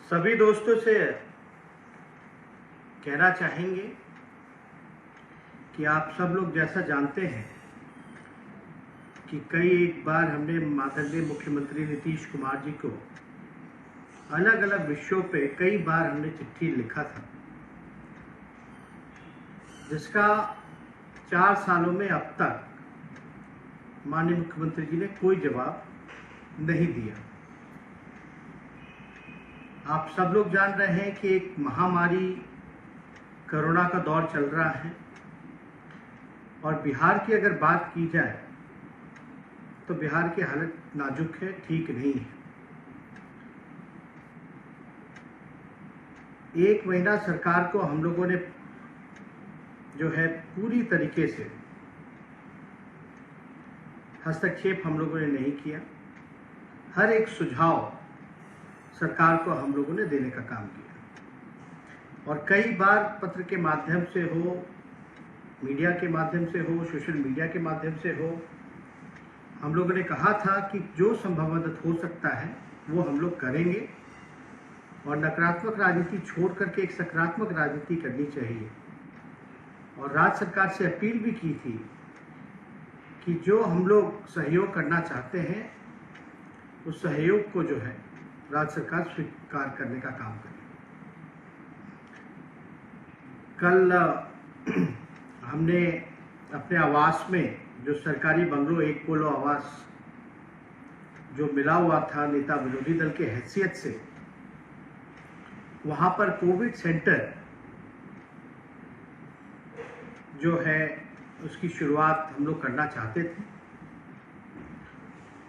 सभी दोस्तों से कहना चाहेंगे कि आप सब लोग जैसा जानते हैं कि कई एक बार हमने माननीय मुख्यमंत्री नीतीश कुमार जी को अलग अलग विषयों पे कई बार हमने चिट्ठी लिखा था, जिसका 4 सालों में अब तक माननीय मुख्यमंत्री जी ने कोई जवाब नहीं दिया। आप सब लोग जान रहे हैं कि एक महामारी कोरोना का दौर चल रहा है और बिहार की अगर बात की जाए तो बिहार की हालत नाजुक है, ठीक नहीं है। 1 महीना सरकार को हम लोगों ने जो है पूरी तरीके से हस्तक्षेप हम लोगों ने नहीं किया। हर एक सुझाव सरकार को हम लोगों ने देने का काम किया और कई बार पत्र के माध्यम से हो, मीडिया के माध्यम से हो, सोशल मीडिया के माध्यम से हो, हम लोगों ने कहा था कि जो संभव मदद हो सकता है वो हम लोग करेंगे और नकारात्मक राजनीति छोड़ करके एक सकारात्मक राजनीति करनी चाहिए। और राज्य सरकार से अपील भी की थी कि जो हम लोग सहयोग करना चाहते हैं उस सहयोग को जो है राज्य सरकार स्वीकार करने का काम करे। कल हमने अपने आवास में जो सरकारी बंगलो एक पोलो आवास जो मिला हुआ था नेता विरोधी दल के हैसियत से, वहां पर कोविड सेंटर जो है उसकी शुरुआत हम लोग करना चाहते थे।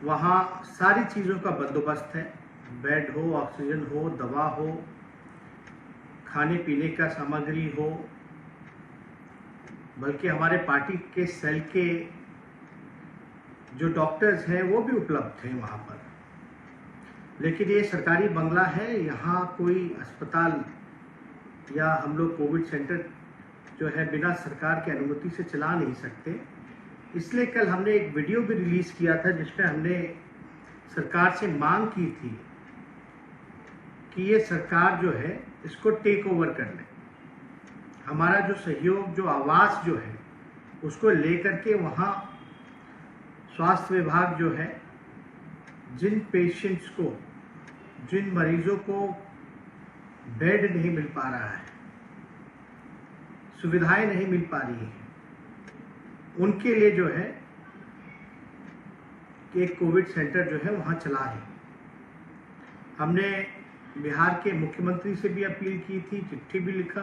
वहाँ सारी चीज़ों का बंदोबस्त है, बेड हो, ऑक्सीजन हो, दवा हो, खाने पीने का सामग्री हो, बल्कि हमारे पार्टी के सेल के जो डॉक्टर्स हैं वो भी उपलब्ध थे वहाँ पर। लेकिन ये सरकारी बंगला है, यहाँ कोई अस्पताल या हम लोग कोविड सेंटर जो है बिना सरकार की अनुमति से चला नहीं सकते। इसलिए कल हमने एक वीडियो भी रिलीज किया था जिसमें हमने सरकार से मांग की थी कि ये सरकार जो है इसको टेक ओवर कर ले। हमारा जो सहयोग, जो आवास जो है उसको लेकर के वहाँ स्वास्थ्य विभाग जो है जिन पेशेंट्स को, जिन मरीजों को बेड नहीं मिल पा रहा है, सुविधाएं नहीं मिल पा रही हैं, उनके लिए जो है कि एक कोविड सेंटर जो है वहाँ चला है। हमने बिहार के मुख्यमंत्री से भी अपील की थी, चिट्ठी भी लिखा।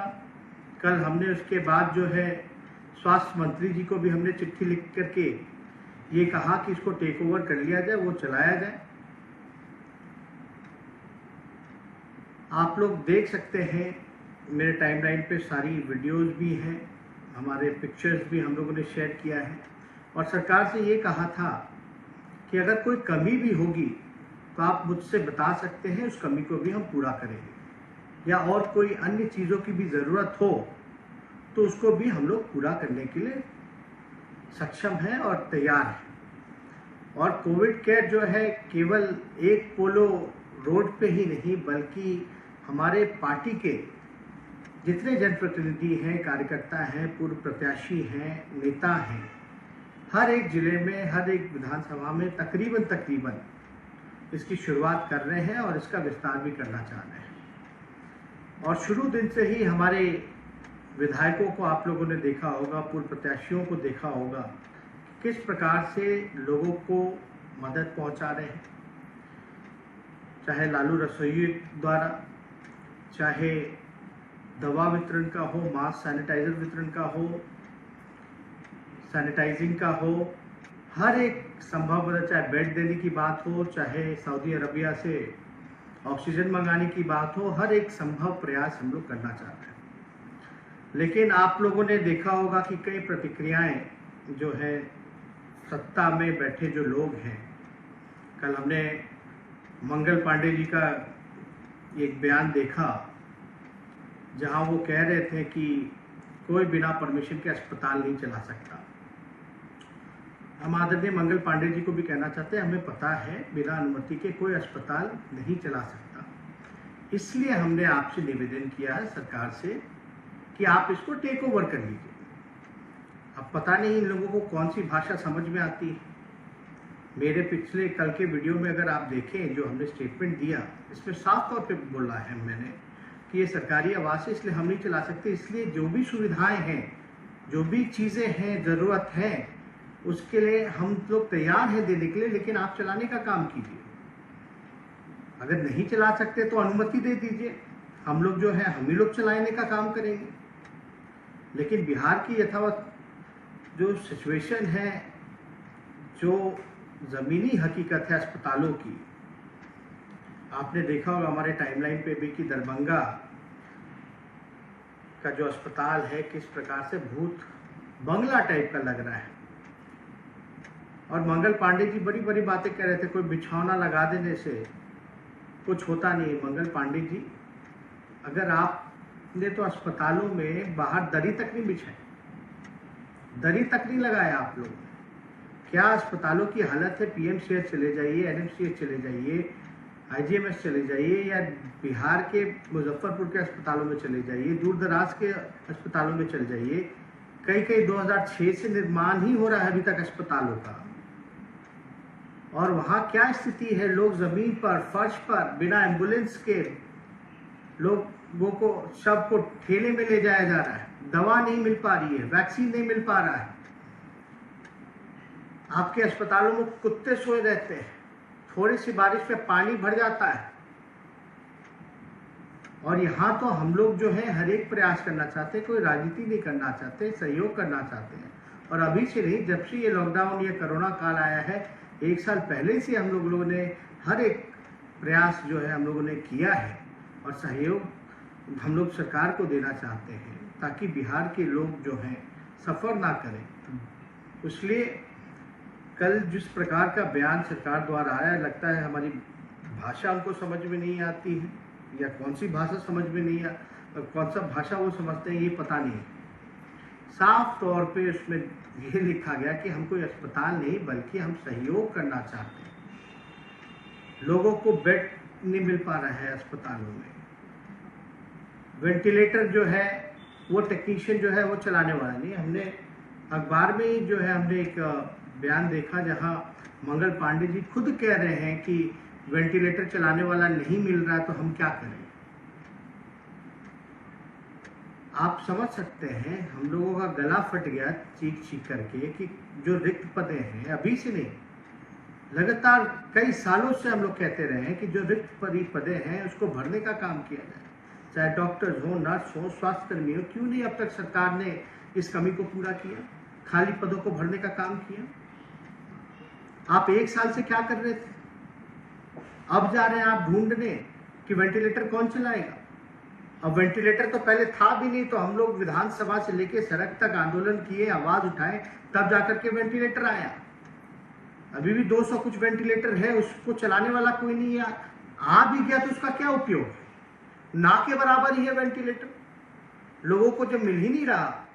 कल हमने उसके बाद जो है स्वास्थ्य मंत्री जी को भी हमने चिट्ठी लिख करके ये कहा कि इसको टेक ओवर कर लिया जाए, वो चलाया जाए। आप लोग देख सकते हैं मेरे टाइमलाइन पे सारी वीडियोस भी हैं, हमारे पिक्चर्स भी हम लोगों ने शेयर किया है और सरकार से ये कहा था कि अगर कोई कमी भी होगी तो आप मुझसे बता सकते हैं, उस कमी को भी हम पूरा करेंगे, या और कोई अन्य चीज़ों की भी ज़रूरत हो तो उसको भी हम लोग पूरा करने के लिए सक्षम हैं और तैयार हैं। और कोविड केयर जो है केवल एक पोलो रोड पे ही नहीं बल्कि हमारे पार्टी के जितने जनप्रतिनिधि हैं, कार्यकर्ता हैं, पूर्व प्रत्याशी हैं, नेता हैं, हर एक जिले में, हर एक विधानसभा में तकरीबन इसकी शुरुआत कर रहे हैं और इसका विस्तार भी करना चाह रहे हैं। और शुरू दिन से ही हमारे विधायकों को आप लोगों ने देखा होगा, पूर्व प्रत्याशियों को देखा होगा किस प्रकार से लोगों को मदद पहुंचा रहे हैं, चाहे लालू रसोई द्वारा, चाहे दवा वितरण का हो, मास्क सैनिटाइजर वितरण का हो, सैनिटाइजिंग का हो, हर एक संभव मदद, चाहे बेड देने की बात हो, चाहे सऊदी अरबिया से ऑक्सीजन मंगाने की बात हो, हर एक संभव प्रयास हम लोग करना चाहते हैं। लेकिन आप लोगों ने देखा होगा कि कई प्रतिक्रियाएं जो है सत्ता में बैठे जो लोग हैं, कल हमने मंगल पांडे जी का एक बयान देखा जहां वो कह रहे थे कि कोई बिना परमिशन के अस्पताल नहीं चला सकता। हम आदरणीय मंगल पांडे जी को भी कहना चाहते हैं, हमें पता है बिना अनुमति के कोई अस्पताल नहीं चला सकता। इसलिए हमने आपसे निवेदन किया है सरकार से कि आप इसको टेक ओवर कर लीजिए। अब पता नहीं इन लोगों को कौन सी भाषा समझ में आती है। मेरे पिछले कल के वीडियो में अगर आप देखें, जो हमने स्टेटमेंट दिया, इसमें साफ तौर पे बोला है मैंने कि ये सरकारी आवास है, इसलिए हम नहीं चला सकते। इसलिए जो भी सुविधाएं हैं, जो भी चीज़ें हैं, ज़रूरत है, उसके लिए हम लोग तैयार हैं देने के लिए, लेकिन आप चलाने का काम कीजिए। अगर नहीं चला सकते तो अनुमति दे दीजिए, हम लोग जो है हम ही लोग चलाने का काम करेंगे। लेकिन बिहार की यथावत जो सिचुएशन है, जो ज़मीनी हकीकत है अस्पतालों की, आपने देखा होगा हमारे टाइमलाइन पे भी कि दरभंगा का जो अस्पताल है किस प्रकार से भूत बंगला टाइप का लग रहा है। और मंगल पांडे जी बड़ी बड़ी बातें कह रहे थे, कोई बिछौना लगा देने से कुछ होता नहीं। मंगल पांडे जी, अगर आपने तो अस्पतालों में बाहर दरी तक नहीं बिछाई, दरी तक नहीं लगाया आप लोग। क्या अस्पतालों की हालत है? पीएमसीएच चले जाइए, एनएमसीएच चले जाइए, आईजीएमएस चले जाइए, या बिहार के मुजफ्फरपुर के अस्पतालों में चले जाइए, दूर दराज के अस्पतालों में चले जाइए। कई 2006 से निर्माण ही हो रहा है अभी तक अस्पतालों का, और वहाँ क्या स्थिति है? लोग जमीन पर, फर्श पर, बिना एम्बुलेंस के लोगों को, शव को ठेले में ले जाया जा रहा है। दवा नहीं मिल पा रही है, वैक्सीन नहीं मिल पा रहा है। आपके अस्पतालों में कुत्ते सोए रहते हैं, थोड़ी सी बारिश में पानी भर जाता है। और यहाँ तो हम लोग जो है हर एक प्रयास करना चाहते हैं, कोई राजनीति नहीं करना चाहते, सहयोग करना चाहते हैं। और अभी से नहीं, जब से ये लॉकडाउन, ये कोरोना काल आया है, 1 साल पहले से हम लोगों ने हर एक प्रयास जो है हम लोगों ने किया है, और सहयोग हम लोग सरकार को देना चाहते हैं ताकि बिहार के लोग जो हैं सफ़र ना करें। इसलिए कल जिस प्रकार का बयान सरकार द्वारा आया, लगता है हमारी भाषा उनको समझ में नहीं आती है, या कौन सी भाषा समझ में नहीं कौन सा भाषा वो समझते हैं ये पता नहीं। साफ तौर पे उसमें ये लिखा गया कि हम कोई अस्पताल नहीं, बल्कि हम सहयोग करना चाहते हैं। लोगों को बेड नहीं मिल पा रहा है अस्पतालों में, वेंटिलेटर जो है वो टेक्नीशियन जो है वो चलाने वाला नहीं। हमने अखबार में ही जो है हमने एक बयान देखा जहां मंगल पांडे जी खुद कह रहे हैं कि वेंटिलेटर चलाने वाला नहीं मिल रहा, तो हम क्या करें। आप समझ सकते हैं हम लोगों का गला फट गया चीख चीख करके कि जो रिक्त पदे हैं, अभी से नहीं, लगातार कई सालों से हम लोग कहते रहे हैं कि जो रिक्त पदे हैं उसको भरने का काम किया जाए, चाहे डॉक्टर्स हो, नर्स हो, स्वास्थ्य कर्मी हो। क्यों नहीं अब तक सरकार ने इस कमी को पूरा किया, खाली पदों को भरने का काम किया? आप 1 साल से क्या कर रहे थे? अब जा रहे हैं आप ढूंढने कि वेंटिलेटर कौन चलाएगा। अब वेंटिलेटर तो पहले था भी नहीं, तो हम लोग विधानसभा से लेके सड़क तक आंदोलन किए, आवाज उठाए, तब जाकर के वेंटिलेटर आया। अभी भी 200 कुछ वेंटिलेटर है, उसको चलाने वाला कोई नहीं है। आ भी गया तो उसका क्या उपयोग है? ना के बराबर ही है वेंटिलेटर। लोगों को जब मिल ही नहीं रहा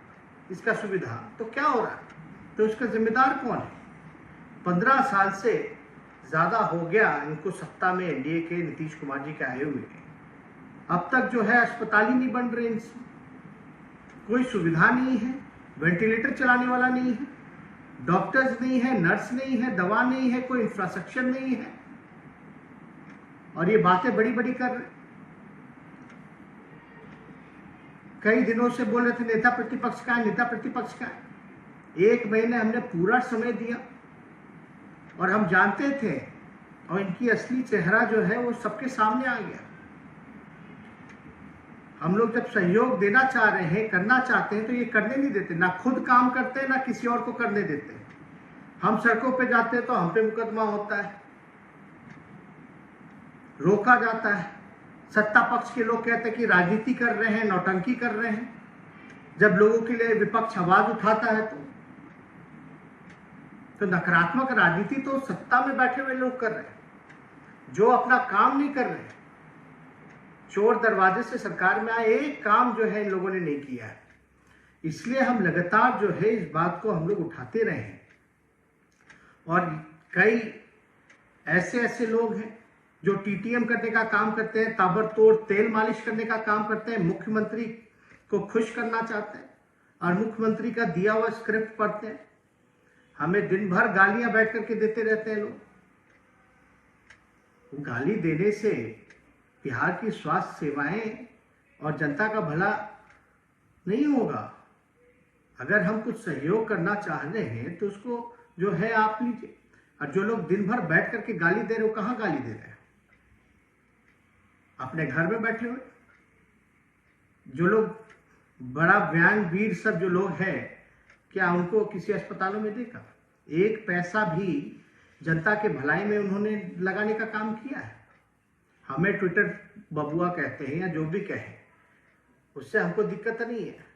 इसका सुविधा, तो क्या हो रहा है? तो इसका जिम्मेदार कौन है? 15 साल से ज्यादा हो गया इनको सत्ता में, एनडीए के नीतीश कुमार जी के आए हुए। अब तक जो है अस्पताल ही नहीं बन रहे, इनसे कोई सुविधा नहीं है, वेंटिलेटर चलाने वाला नहीं है, डॉक्टर्स नहीं है, नर्स नहीं है, दवा नहीं है, कोई इंफ्रास्ट्रक्चर नहीं है, और ये बातें बड़ी बड़ी कर रहे। कई दिनों से बोल रहे थे नेता प्रतिपक्ष का है, नेता प्रतिपक्ष का है। 1 महीने हमने पूरा समय दिया, और हम जानते थे, और इनकी असली चेहरा जो है वो सबके सामने आ गया। हम लोग जब सहयोग देना चाह रहे हैं, करना चाहते हैं, तो ये करने नहीं देते, ना खुद काम करते, ना किसी और को करने देते। हम सड़कों पे जाते हैं तो हम पे मुकदमा होता है, रोका जाता है। सत्ता पक्ष के लोग कहते हैं कि राजनीति कर रहे हैं, नौटंकी कर रहे हैं। जब लोगों के लिए विपक्ष आवाज उठाता है तो नकारात्मक राजनीति तो सत्ता में बैठे हुए लोग कर रहे हैं, जो अपना काम नहीं कर रहे। चोर दरवाजे से सरकार में आए, एक काम जो है इन लोगों ने नहीं किया है। इसलिए हम लगातार जो है इस बात को हम लोग उठाते रहे हैं। और कई ऐसे लोग हैं जो टीटीएम करने का काम करते हैं, ताबड़तोड़ तेल मालिश करने का काम करते हैं, मुख्यमंत्री को खुश करना चाहते हैं और मुख्यमंत्री का दिया हुआ स्क्रिप्ट पढ़ते हैं। हमें दिन भर गालियां बैठ करके देते रहते हैं लोग। गाली देने से बिहार की स्वास्थ्य सेवाएं और जनता का भला नहीं होगा। अगर हम कुछ सहयोग करना चाह रहे हैं तो उसको जो है आप लीजिए। और जो लोग दिन भर बैठ करके गाली दे रहे हो, कहाँ गाली दे रहे हैं? अपने घर में बैठे हुए। जो लोग बड़ा व्यंग वीर सब जो लोग हैं, क्या उनको किसी अस्पतालों में देखा? एक पैसा भी जनता के भलाई में उन्होंने लगाने का काम किया है। हमें ट्विटर बबुआ कहते हैं या जो भी कहें, उससे हमको दिक्कत नहीं है।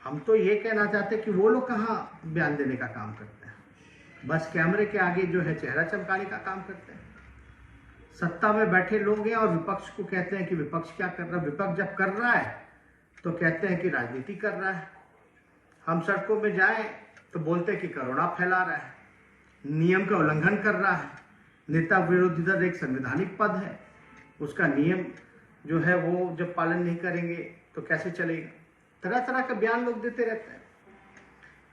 हम तो ये कहना चाहते हैं कि वो लोग कहाँ बयान देने का काम करते हैं, बस कैमरे के आगे जो है चेहरा चमकाने का काम करते हैं। सत्ता में बैठे लोग हैं और विपक्ष को कहते हैं कि विपक्ष क्या कर रहा है। विपक्ष जब कर रहा है तो कहते हैं कि राजनीति कर रहा है। हम सड़कों में जाएं तो बोलते हैं कि कोरोना फैला रहा है, नियम का उल्लंघन कर रहा है। नेता विरोधी दल एक संवैधानिक पद है, उसका नियम जो है वो जब पालन नहीं करेंगे तो कैसे चलेगा? तरह तरह का बयान लोग देते रहते हैं।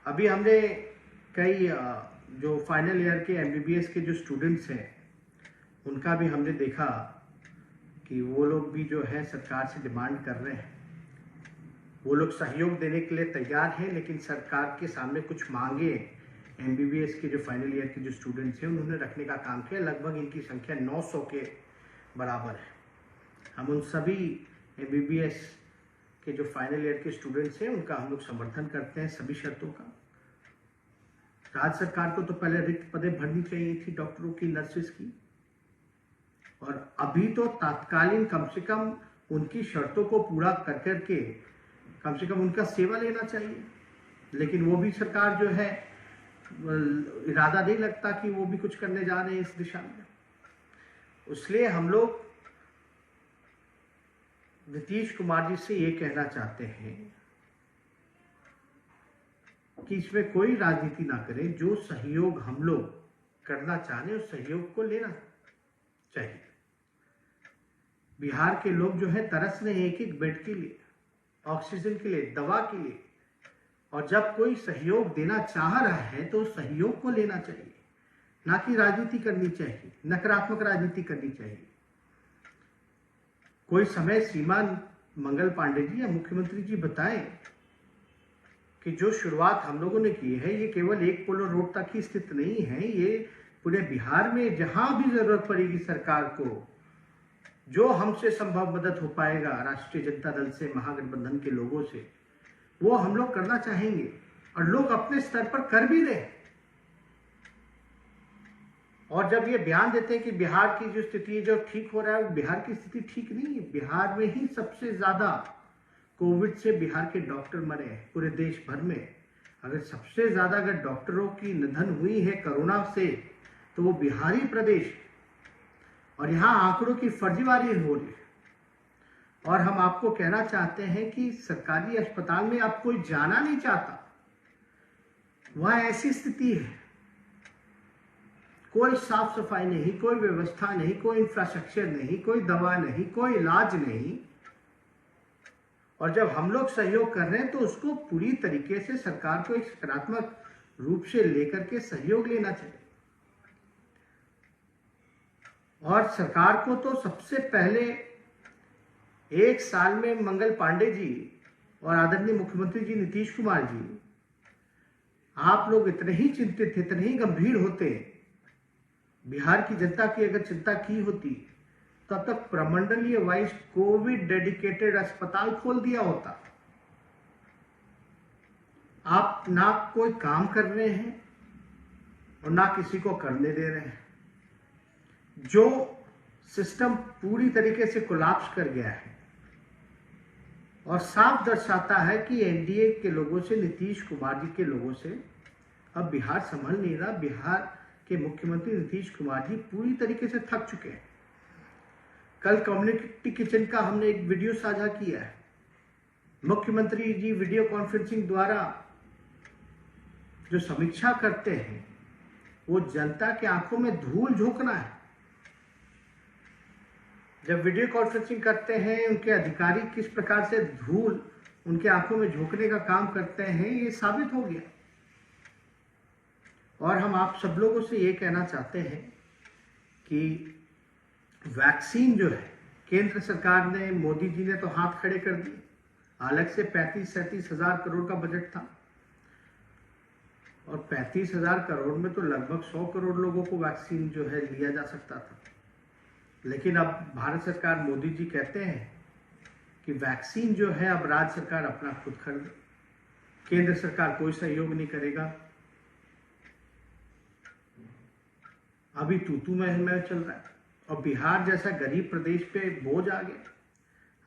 अभी हमने कई जो फाइनल ईयर के एमबीबीएस के जो स्टूडेंट्स हैं, उनका भी हमने देखा कि वो लोग भी जो है सरकार से डिमांड कर रहे हैं। वो लोग सहयोग देने के लिए तैयार हैं, लेकिन सरकार के सामने कुछ मांगे एमबीबीएस के जो फाइनल ईयर के जो स्टूडेंट्स हैं उन्होंने रखने का काम किया। लगभग इनकी संख्या 900 के बराबर है। हम उन सभी एमबीबीएस के जो फाइनल ईयर के स्टूडेंट्स हैं उनका हम लोग समर्थन करते हैं सभी शर्तों का। राज्य सरकार को तो पहले रिक्त पदें भरनी चाहिए थी डॉक्टरों की, नर्सेस की, और अभी तो तात्कालीन कम से कम उनकी शर्तों को पूरा कर करके कम से कम उनका सेवा लेना चाहिए। लेकिन वो भी सरकार जो है इरादा नहीं लगता कि वो भी कुछ करने जा रहे हैं इस दिशा में। इसलिए हम लोग नीतीश कुमार जी से ये कहना चाहते हैं कि इसमें कोई राजनीति ना करें। जो सहयोग हम लोग करना चाह रहे हैं उस सहयोग को लेना चाहिए। बिहार के लोग जो है तरस रहे हैं एक एक बेड के लिए, ऑक्सीजन के लिए, दवा के लिए। और जब कोई सहयोग देना चाह रहा है तो सहयोग को लेना चाहिए, ना कि राजनीति करनी चाहिए, नकारात्मक राजनीति करनी चाहिए। कोई समय सीमा मंगल पांडे जी या मुख्यमंत्री जी बताएं कि जो शुरुआत हम लोगों ने की है ये केवल एक पोलो रोड तक ही स्थित नहीं है। ये पूरे बिहार में जहां भी जरूरत पड़ेगी सरकार को, जो हमसे संभव मदद हो पाएगा राष्ट्रीय जनता दल से, महागठबंधन के लोगों से, वो हम लोग करना चाहेंगे। और लोग अपने स्तर पर कर भी रहे। और जब ये बयान देते हैं कि बिहार की जो स्थिति जो ठीक हो रहा है, बिहार की स्थिति ठीक नहीं है। बिहार में ही सबसे ज्यादा कोविड से बिहार के डॉक्टर मरे हैं पूरे देश भर में। अगर सबसे ज्यादा अगर डॉक्टरों की निधन हुई है कोरोना से तो वो बिहारी प्रदेश। और यहाँ आंकड़ों की फर्जीवारी हो रही है। और हम आपको कहना चाहते हैं कि सरकारी अस्पताल में अब कोई जाना नहीं चाहता। वह ऐसी स्थिति है, कोई साफ सफाई नहीं, कोई व्यवस्था नहीं, कोई इंफ्रास्ट्रक्चर नहीं, कोई दवा नहीं, कोई इलाज नहीं। और जब हम लोग सहयोग कर रहे हैं तो उसको पूरी तरीके से सरकार को एक सकारात्मक रूप से लेकर के सहयोग लेना चाहिए। और सरकार को तो सबसे पहले एक साल में मंगल पांडे जी और आदरणीय मुख्यमंत्री जी नीतीश कुमार जी, आप लोग इतने ही चिंतित थे, इतने ही गंभीर होते, बिहार की जनता की अगर चिंता की होती तब तक प्रमंडलीय वाइज कोविड डेडिकेटेड अस्पताल खोल दिया होता। आप ना कोई काम कर रहे हैं और ना किसी को करने दे रहे हैं। जो सिस्टम पूरी तरीके से कोलैप्स कर गया है और साफ दर्शाता है कि एनडीए के लोगों से, नीतीश कुमार जी के लोगों से अब बिहार संभल नहीं रहा। बिहार के मुख्यमंत्री नीतीश कुमार जी पूरी तरीके से थक चुके हैं। कल कम्युनिटी किचन का हमने एक वीडियो साझा किया है। मुख्यमंत्री जी वीडियो कॉन्फ्रेंसिंग द्वारा जो समीक्षा करते हैं वो जनता के आंखों में धूल झोंकना है। जब वीडियो कॉन्फ्रेंसिंग करते हैं, उनके अधिकारी किस प्रकार से धूल उनके आंखों में झोंकने का काम करते हैं, ये साबित हो गया। और हम आप सब लोगों से ये कहना चाहते हैं कि वैक्सीन जो है, केंद्र सरकार ने, मोदी जी ने तो हाथ खड़े कर दिए। अलग से 35-37 हजार करोड़ का बजट था, और 35 हजार करोड़ में तो लगभग 100 करोड़ लोगों को वैक्सीन जो है लिया जा सकता था। लेकिन अब भारत सरकार, मोदी जी कहते हैं कि वैक्सीन जो है अब राज्य सरकार अपना खुद खरीदे, केंद्र सरकार कोई सहयोग नहीं करेगा। अभी तू मैं चल रहा है, और बिहार जैसा गरीब प्रदेश पे बोझ आ गया।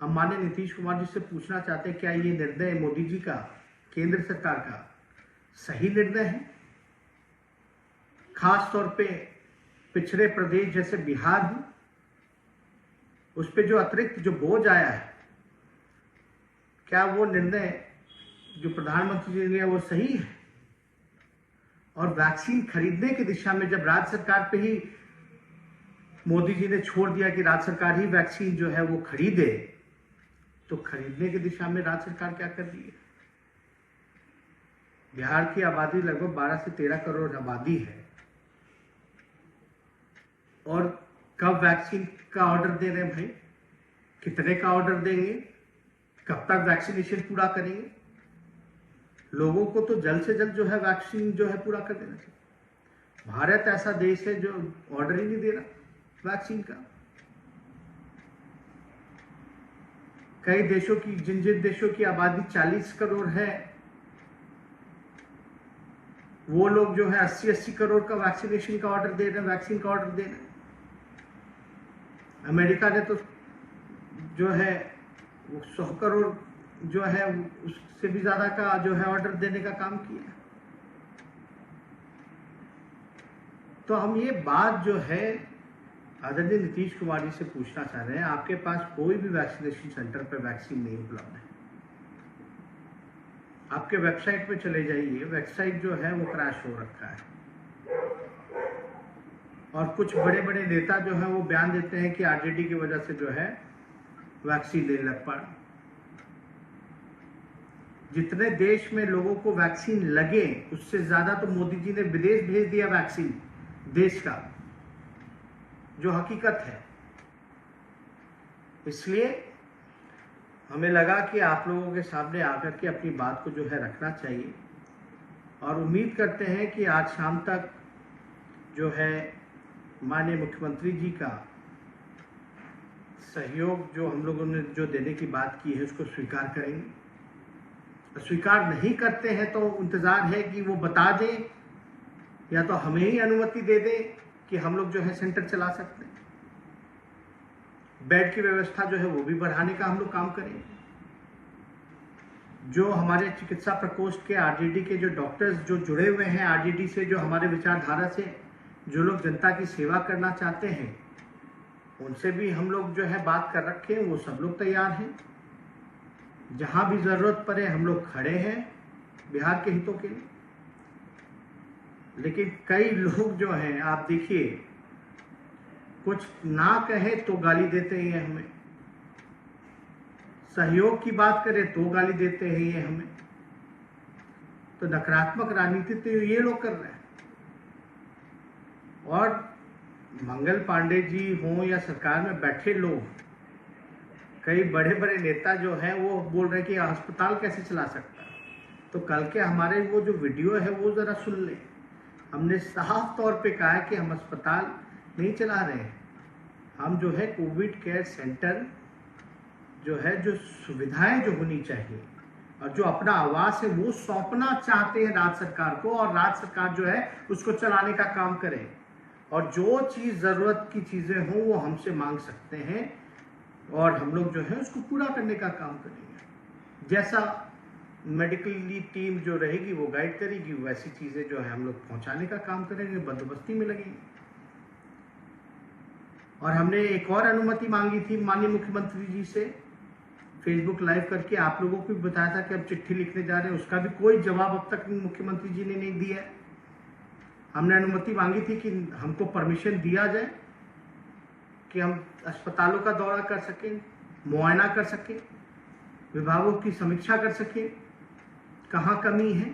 हम माननीय नीतीश कुमार जी से पूछना चाहते हैं, क्या ये निर्णय मोदी जी का, केंद्र सरकार का सही निर्णय है? खास तौर पे पिछड़े प्रदेश जैसे बिहार है, उस पे जो अतिरिक्त जो बोझ आया है, क्या वो निर्णय जो प्रधानमंत्री जी ने लिया वो सही है? और वैक्सीन खरीदने की दिशा में जब राज्य सरकार पे ही मोदी जी ने छोड़ दिया कि राज्य सरकार ही वैक्सीन जो है वो खरीदे, तो खरीदने की दिशा में राज्य सरकार क्या कर रही है? बिहार की आबादी लगभग 12 से 13 करोड़ आबादी है, और कब वैक्सीन का ऑर्डर दे रहे हैं भाई? कितने का ऑर्डर देंगे? कब तक वैक्सीनेशन पूरा करेंगे? लोगों को तो जल्द से जल्द जो है वैक्सीन जो है पूरा कर देना चाहिए। भारत ऐसा देश है जो ऑर्डर ही नहीं दे रहा वैक्सीन का। कई देशों की, जिन देशों की आबादी 40 करोड़ है, वो लोग जो है 80-80 करोड़ का वैक्सीनेशन का ऑर्डर दे रहे हैं, वैक्सीन का ऑर्डर दे रहे हैं। अमेरिका ने तो जो है वो 100 करोड़ जो है उससे भी ज्यादा का जो है ऑर्डर देने का काम किया। तो हम ये बात जो है आदरणीय नीतीश कुमार जी से पूछना चाह रहे हैं, आपके पास कोई भी वैक्सीनेशन सेंटर पर वैक्सीन नहीं उपलब्ध है। आपके वेबसाइट पे चले जाइए, वेबसाइट जो है वो क्रैश हो रखा है, और कुछ बड़े बड़े नेता जो है वो बयान देते हैं कि आरजेडी की वजह से जो है वैक्सीन नहीं लग पा। जितने देश में लोगों को वैक्सीन लगे, उससे ज्यादा तो मोदी जी ने विदेश भेज दिया वैक्सीन देश का, जो हकीकत है। इसलिए हमें लगा कि आप लोगों के सामने आकर के अपनी बात को जो है रखना चाहिए, और उम्मीद करते हैं कि आज शाम तक जो है माननीय मुख्यमंत्री जी का सहयोग जो हम लोगों ने जो देने की बात की है उसको स्वीकार करेंगे। स्वीकार नहीं करते हैं तो इंतजार है कि वो बता दें, या तो हमें ही अनुमति दे दें कि हम लोग जो है सेंटर चला सकते हैं। बेड की व्यवस्था जो है वो भी बढ़ाने का हम लोग काम करेंगे। जो हमारे चिकित्सा प्रकोष्ठ के आरजेडी के जो डॉक्टर्स जो जुड़े हुए हैं आरजेडी से, जो हमारे विचारधारा से जो लोग जनता की सेवा करना चाहते हैं, उनसे भी हम लोग जो है बात कर रखे हैं। वो सब लोग तैयार हैं, जहां भी जरूरत पड़े हम लोग खड़े हैं बिहार के हितों के लिए। लेकिन कई लोग जो हैं, आप देखिए, कुछ ना कहे तो गाली देते हैं हमें, सहयोग की बात करें तो गाली देते हैं ये हमें। तो नकारात्मक राजनीति तो ये लोग कर रहे हैं। और मंगल पांडे जी हों या सरकार में बैठे लोग, कई बड़े बड़े नेता जो हैं वो बोल रहे हैं कि अस्पताल कैसे चला सकता है। तो कल के हमारे वो जो वीडियो है वो जरा सुन लें। हमने साफ तौर पे कहा है कि हम अस्पताल नहीं चला रहे हैं, हम जो है कोविड केयर सेंटर जो है, जो सुविधाएं जो होनी चाहिए और जो अपना आवास है वो सौंपना चाहते हैं राज्य सरकार को, और राज्य सरकार जो है उसको चलाने का काम करे। और जो चीज जरूरत की चीजें हों वो हमसे मांग सकते हैं, और हम लोग जो है उसको पूरा करने का काम करेंगे। जैसा मेडिकली टीम जो रहेगी वो गाइड करेगी, वैसी चीजें जो है हम लोग पहुंचाने का काम करेंगे, बंदोबस्ती में लगेंगे। और हमने एक और अनुमति मांगी थी माननीय मुख्यमंत्री जी से, फेसबुक लाइव करके आप लोगों को भी बताया था कि अब चिट्ठी लिखने जा रहे हैं, उसका भी कोई जवाब अब तक मुख्यमंत्री जी ने नहीं दिया है। हमने अनुमति मांगी थी कि हमको परमिशन दिया जाए कि हम अस्पतालों का दौरा कर सकें, मुआयना कर सकें, विभागों की समीक्षा कर सकें, कहाँ कमी है।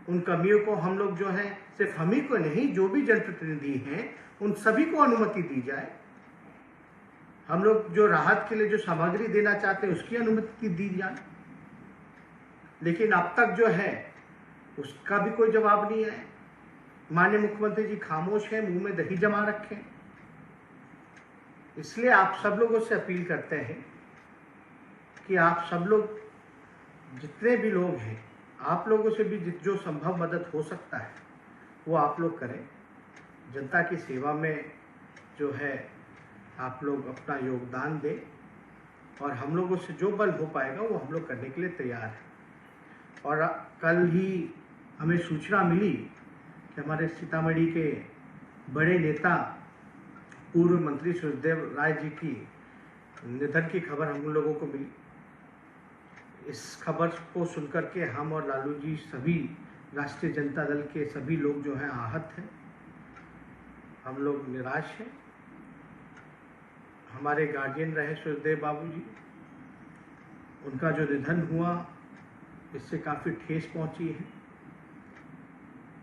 उन कमियों को हम लोग जो है, सिर्फ हम ही को नहीं, जो भी जनप्रतिनिधि हैं उन सभी को अनुमति दी जाए। हम लोग जो राहत के लिए जो सामग्री देना चाहते हैं उसकी अनुमति दी जाए। लेकिन अब तक जो है उसका भी कोई जवाब नहीं है। माननीय मुख्यमंत्री जी खामोश हैं, मुंह में दही जमा रखे। इसलिए आप सब लोगों से अपील करते हैं कि आप सब लोग, जितने भी लोग हैं, आप लोगों से भी जो संभव मदद हो सकता है वो आप लोग करें। जनता की सेवा में जो है आप लोग अपना योगदान दें, और हम लोगों से जो बल हो पाएगा वो हम लोग करने के लिए तैयार हैं। और कल ही हमें सूचना मिली कि हमारे सीतामढ़ी के बड़े नेता पूर्व मंत्री सुखदेव राय जी की निधन की खबर हम लोगों को मिली। इस खबर को सुनकर के हम और लालू जी, सभी राष्ट्रीय जनता दल के सभी लोग जो हैं आहत हैं। हम लोग निराश हैं। हमारे गार्जियन रहे सुखदेव बाबू जी, उनका जो निधन हुआ इससे काफ़ी ठेस पहुंची है।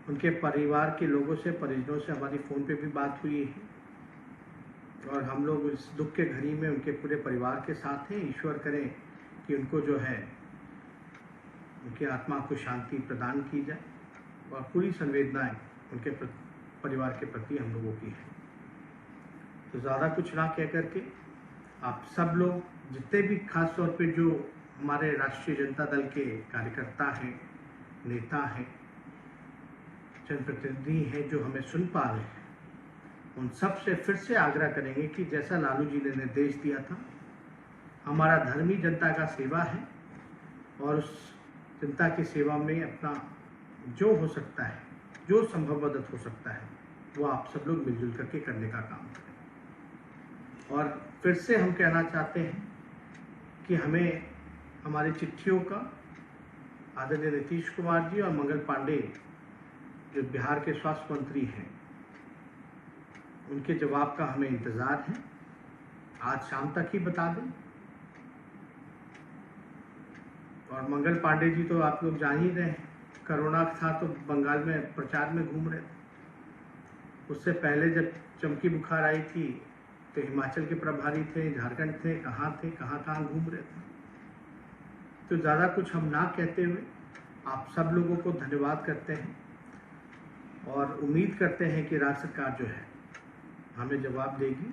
उनके परिवार के लोगों से, परिजनों से हमारी फ़ोन पे भी बात हुई है, और हम लोग इस दुख के घड़ी में उनके पूरे परिवार के साथ हैं। ईश्वर करें कि उनको जो है, उनकी आत्मा को शांति प्रदान की जाए, और पूरी संवेदनाएं उनके परिवार के प्रति हम लोगों की है। तो ज़्यादा कुछ ना कह करके आप सब लोग, जितने भी खास तौर पे जो हमारे राष्ट्रीय जनता दल के कार्यकर्ता हैं, नेता हैं, जनप्रतिनिधि हैं जो हमें सुन पा रहे हैं, उन सब से फिर से आग्रह करेंगे कि जैसा लालू जी ने निर्देश दिया था, हमारा धर्म ही जनता का सेवा है, और उस जनता की सेवा में अपना जो हो सकता है, जो संभव मदद हो सकता है, वो आप सब लोग मिलजुल करके करने का काम करें। और फिर से हम कहना चाहते हैं कि हमें हमारी चिट्ठियों का आदरणीय नीतीश कुमार जी और मंगल पांडे जो बिहार के स्वास्थ्य मंत्री हैं, उनके जवाब का हमें इंतज़ार है। आज शाम तक ही बता दें। और मंगल पांडे जी तो आप लोग जान ही रहे हैं, कोरोना था तो बंगाल में प्रचार में घूम रहे थे। उससे पहले जब चमकी बुखार आई थी तो हिमाचल के प्रभारी थे, झारखंड थे, कहाँ घूम रहे थे। तो ज़्यादा कुछ हम ना कहते हुए आप सब लोगों को धन्यवाद करते हैं, और उम्मीद करते हैं कि राज्य सरकार जो है हमें जवाब देगी,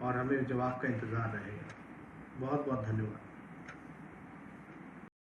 और हमें जवाब का इंतज़ार रहेगा। बहुत बहुत धन्यवाद।